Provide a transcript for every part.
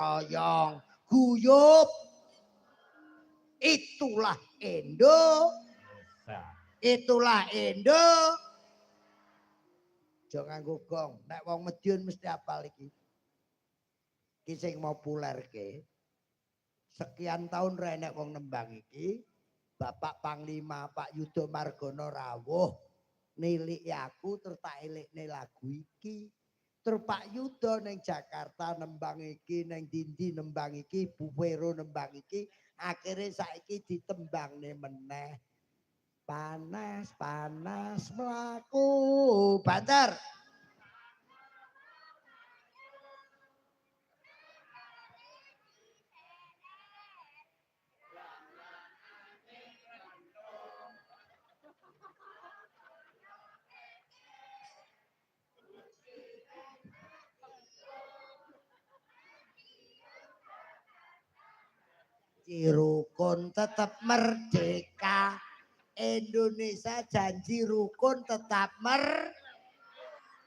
Toyong guyup itulah Indo. Itulah Indo. Aja nganggo gong, nek wong Madiun mesti apal iki. Iki sing populerke. Sekian tahun ra nek wong nembang iki, Bapak Panglima Pak Yudha Margono rawuh niliki aku terus tak elekne lagu iki. Terus Pak Yudha ning Jakarta nembang iki, ning Dindi nembang iki, Bu Vero nembang iki, akhirnya saiki ditembangne meneh. Panas mlaku banter. Rukun tetap merdeka. Indonesia janji rukun tetap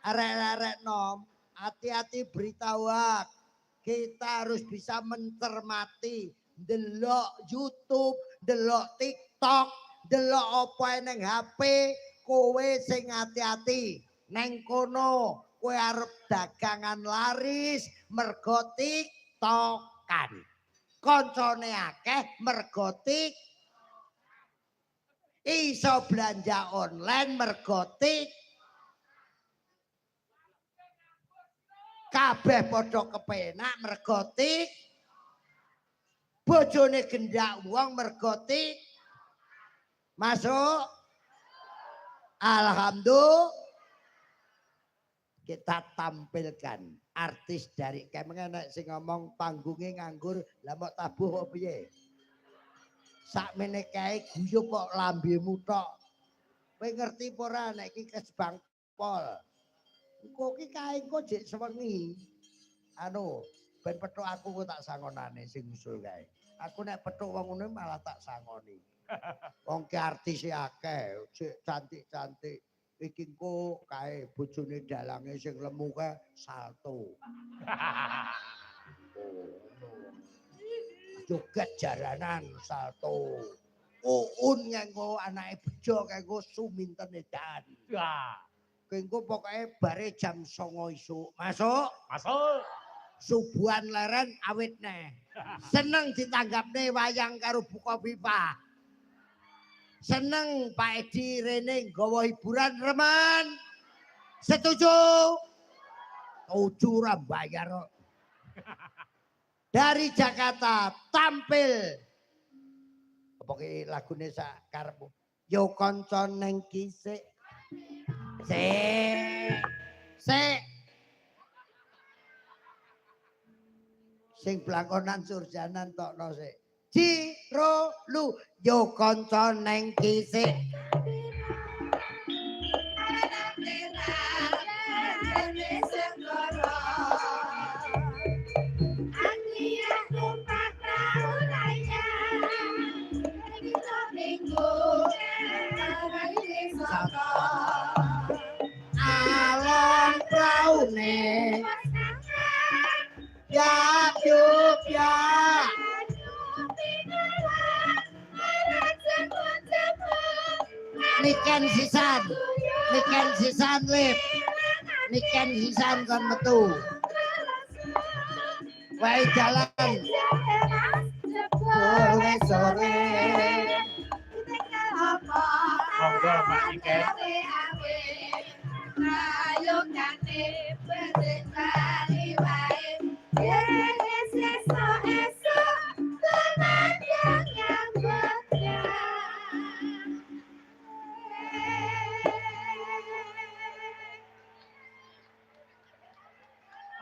arek-arek nom. Hati-hati berita hoax. Kita harus bisa mencermati. Delok YouTube, delok TikTok, delok apa neng HP. Kowe sing hati-hati. Neng kono kowe arep dagangan laris mergo TikTokan. Koncone akeh mergo iso belanja online mergo kabeh padha kepenak mergo bojone gendak wong mergo masuk. Alhamdulillah kita tampilkan artis dari kemengen sing ngomong panggungnya nganggur lah mok tabuh kok piye. Sakmene kae guyub kok lambemu tok. Kowe ngerti apa ora nek iki kesbang pol. Engko iki kae engko jek sewengi. Anu, ben petuk aku kok tak sangonane sing usul kae. Aku nek petuk wong ngono malah tak sangoni. Wong ki artis akeh, jek cantik-cantik. Iki engko kae bojone dalange sing lemu kae salto. Joget jaranan salto. Uun nganggo anake bejo kanggo suminten edan. Wah. Kengko pokoke bare jam 09.00 isuk. Masuk? Masuk. Subuhan leren awit neh. Seneng ditanggapne wayang karo buka pipa. Seneng Pak Edi Rene nggawa hiburan remen. Setuju? Tujuh ra bayar. Dari Jakarta tampil apa ki lagune sak karepmu. Yo kanca ning kisik. Sik. Sing blakonan surjanan tokno sik. Jiro lu yo kanca ning kisik. Alon praune ya ya niken sisan lip niken sisan kon metu wae jalan sore monggo Pak Niken ayo kane berkali wae esok temanjang yang bekerja.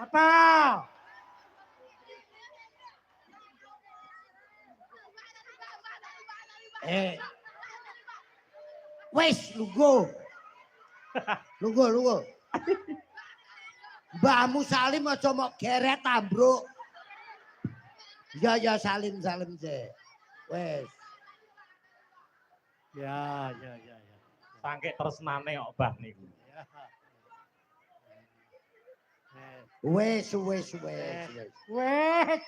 Apa? Wes lugo. Lugo. Mbahmu Salim aja mok geret ambruk. Ya Salim sik. Wes. Ya. Sangke tresnane kok Mbah niku. Ya. Wes wes wes. Wes